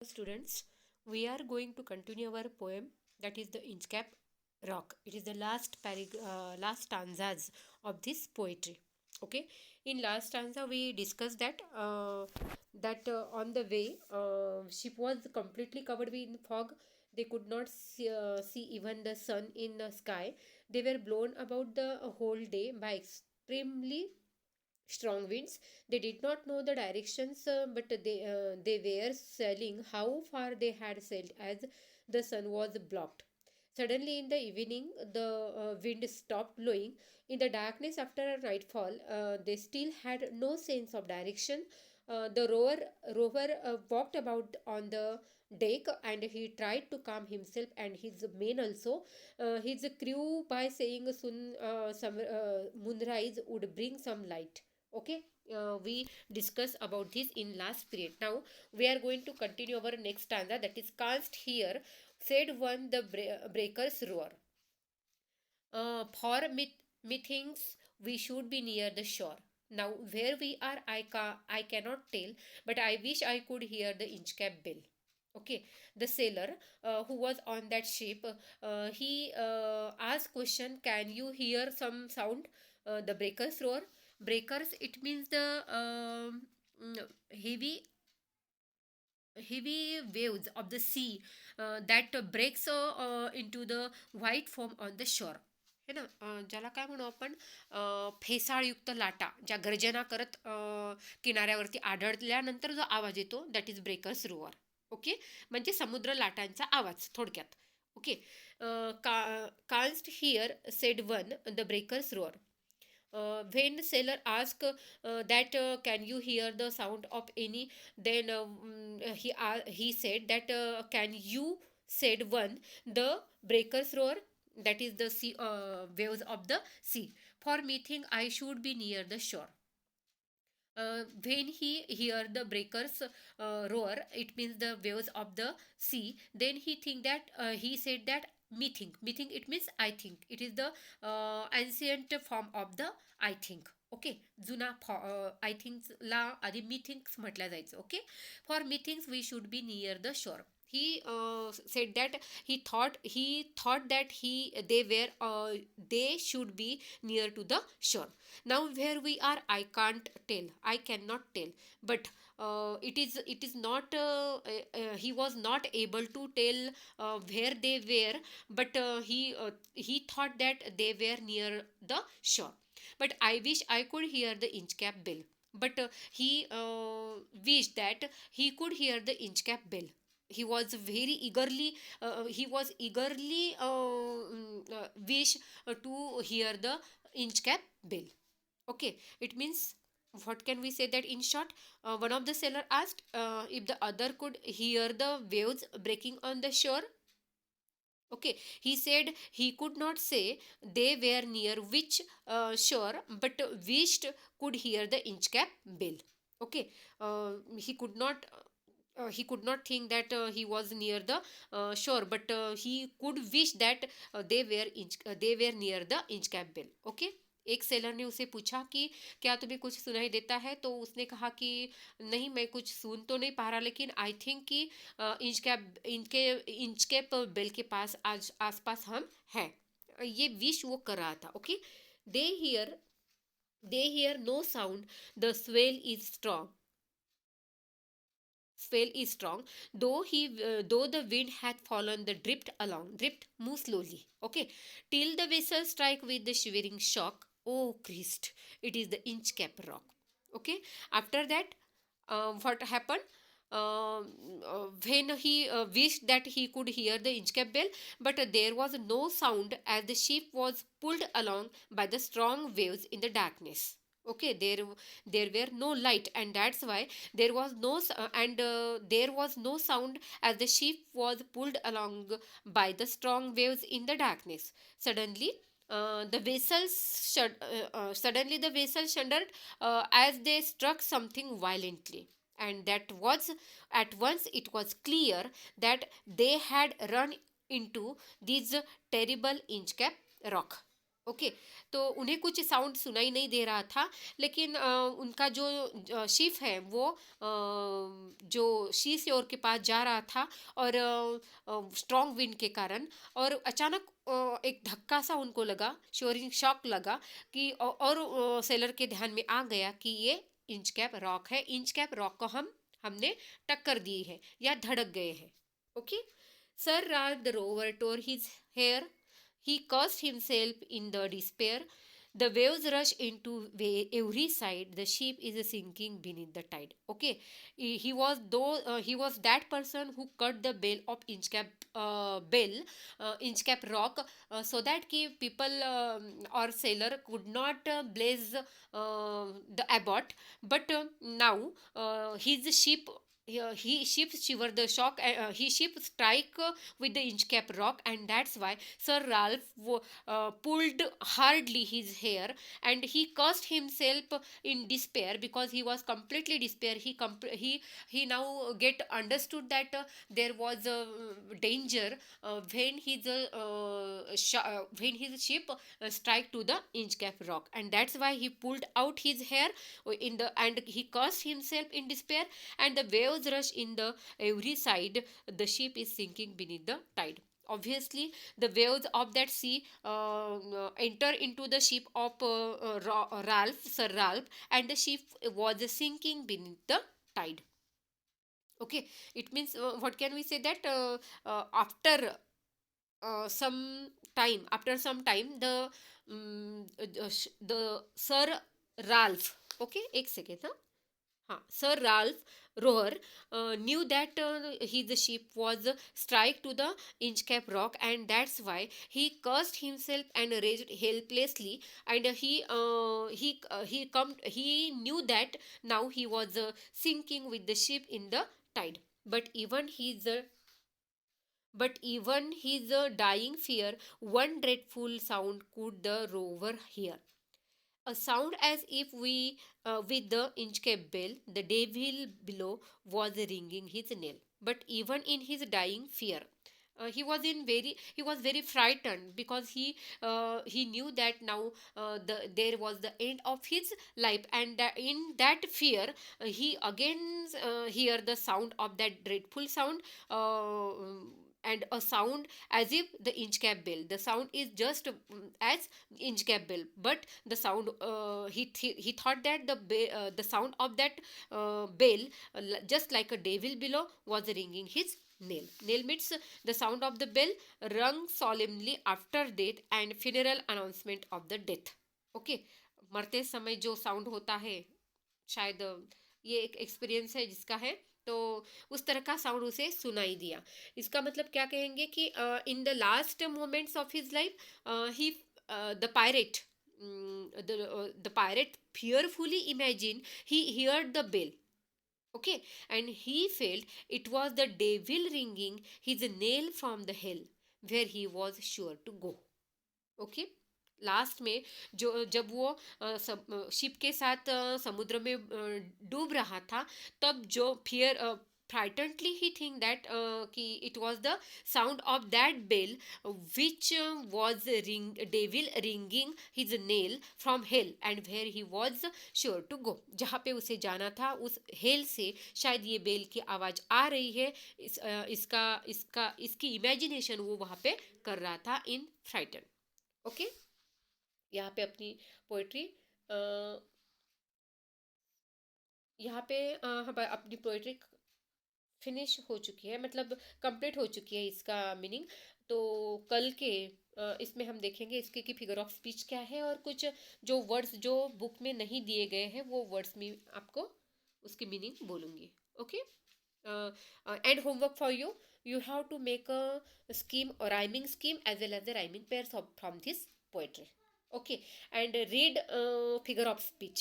Students, we are going to continue our poem, that is the Inchcap Rock. It is the last stanzas of this poetry. Okay, in last stanza we discussed that on the way, ship was completely covered in fog. They could not see even the sun in the sky. They were blown about the whole day by extremely strong winds. They did not know the directions, but they were sailing how far they had sailed as the sun was blocked. Suddenly, in the evening, the wind stopped blowing. In the darkness after a nightfall, they still had no sense of direction. The rover walked about on the deck and he tried to calm himself and his men also, his crew, by saying soon some moonrise would bring some light. Okay, we discussed about this in last period. Now we are going to continue our next stanza, that is cast here, said one the breakers roar. For methinks we should be near the shore. Now where we are, I cannot tell, but I wish I could hear the Inchcap bell. Okay, the sailor who was on that ship, he asked question, can you hear some sound? The breakers roar. Breakers, it means the heavy heavy waves of the sea that breaks into the white foam on the shore. है ना, ज्याला काय म्हणू आपण, फेसाळयुक्त लाटा ज्या गर्जना करत किनाऱ्यावरती आढळल्यानंतर जो आवाज येतो, that is breakers roar. Okay, म्हणजे समुद्र लाटांचा आवाज थोडक्यात. ओके, कान्स्ट hear said on the breakers roar. When sailor ask that can you hear the sound of any, then he said that can you, said one, the breakers roar, that is the sea waves of the sea. For me think I should be near the shore. When he hear the breakers roar, it means the waves of the sea, then he think that he said that me think it means I think. It is the ancient form of the I think. Okay, जुना I think ला आधी methinks म्हटल्या जायचं. Okay, for methinks we should be near the shore. He said that he thought that they should be near to the shore. Now where we are, I cannot tell, but it is not he was not able to tell where they were, but he thought that they were near the shore. But I wish I could hear the Inchcap bell. But he wished that he could hear the Inchcap bell. He was eagerly wish to hear the Inchcap bell. Okay, it means, what can we say that in short? One of the sailor asked if the other could hear the waves breaking on the shore. Okay, he said he could not say they were near which shore, but wished could hear the Inchcap bell. Okay, he could not think that he was near the shore, but he could wish that they were near the Inchcap bell. Okay, एक seller ने उसे पूछा कि क्या तुम्हें कुछ सुनाई देता है, तो उसने कहा कि नहीं, मैं कुछ सुन तो नहीं पा रहा, लेकिन आई थिंक कि इंच कैप बेल के पास आज आसपास हम हैं. ये विश वो कर रहा था. Okay, they hear they hear no sound, the swell is strong, though the wind had fallen, the drift move slowly. Okay, till the vessel strike with the shivering shock. Oh Christ, it is the Inchcap rock. Okay, after that, what happened? When he wished that he could hear the Inchcap bell, but there was no sound as the ship was pulled along by the strong waves in the darkness. Okay, there were no light, and that's why there was no sound as the ship was pulled along by the strong waves in the darkness. Suddenly the vessel shuddered as they struck something violently, and that was at once it was clear that they had run into this terrible Inchcap rock. Okay. तो उन्हें कुछ sound सुनाई नहीं दे रहा था, लेकिन उनका जो शिप है वो जो शी शोर के पास जा रहा था, और स्ट्रॉन्ग विंड के कारण, और अचानक एक धक्का सा उनको लगा, शोरिंग शॉक लगा कि और सेलर के ध्यान में आ गया कि ये इंच कैप रॉक है, इंच कैप रॉक को हमने टक्कर दी है या धड़क गए हैं। Okay. Sir Ralph the rover tore his hair, he cursed himself in the despair. The waves rush into every side. The ship is sinking beneath the tide. Okay, he was that person who cut the bell of Inchcap Rock, so that people or sailor could not blaze the abbot. But now his ship. He ship shiver the shock. He ship strike with the Inchcap Rock, and that's why Sir Ralph pulled hardly his hair, and he cursed himself in despair, because he was completely despair. He now get understood that there was a danger when his ship strike to the Inchcap Rock, and that's why he pulled out his hair and he cursed himself in despair, and the waves rush in the every side. The ship is sinking beneath the tide. Obviously, the waves of that sea enter into the ship of Sir Ralph, and the ship was sinking beneath the tide. Okay, it means what can we say that after some time, the Sir Ralph. Okay, एक second. हाँ, Sir Ralph Rohr knew that his ship was strike to the Inchcap Rock, and that's why he cursed himself and raged helplessly. And he knew that now he was sinking with the ship in the tide. But even his dying fear, one dreadful sound could the rover hear, a sound as if with the Inchcape bell, the devil below was ringing his knell. But even in his dying fear, he was very frightened, because he knew that now there was the end of his life, and in that fear he again hear the sound of that dreadful sound, and a sound as if the Inchcap bell. The sound is just as Inchcap bell, but the sound he thought that the sound of that bell, just like a devil below, was ringing his nail. Nail means the sound of the bell rung solemnly after death and funeral announcement of the death. Okay, मरते समय जो sound होता है, शायद ये एक experience है जिसका है, तो उस तरह का साउंड उसे सुनाई दिया. इसका मतलब क्या कहेंगे कि in the last moments of his life he the pirate the pirate fearfully imagined he heard the bell. Okay, and he felt it was the devil ringing his nail from the hell where he was sure to go. Okay, last में जो जब वो ship के साथ समुद्र में डूब रहा था, तब जो fear frightenedly he think that कि it was the sound of that bell which was devil ringing his knell from hell, and where he was sure to go. जहाँ पे उसे जाना था, उस हेल से शायद ये बेल की आवाज़ आ रही है. इसकी इमेजिनेशन वो वहाँ पे कर रहा था इन फ्राइटन. ओके, यहाँ पे अपनी पोइट्री अपनी पोइट्री फिनिश हो चुकी है, मतलब कंप्लीट हो चुकी है इसका मीनिंग. तो कल के इसमें हम देखेंगे इसके की फिगर ऑफ स्पीच क्या है, और कुछ जो वर्ड्स जो बुक में नहीं दिए गए हैं वो वर्ड्स में आपको उसकी मीनिंग बोलूँगी. Okay, and homework for you, you have to make a scheme or rhyming scheme as well as the rhyming pairs from this poetry. Okay, and read figure of speech.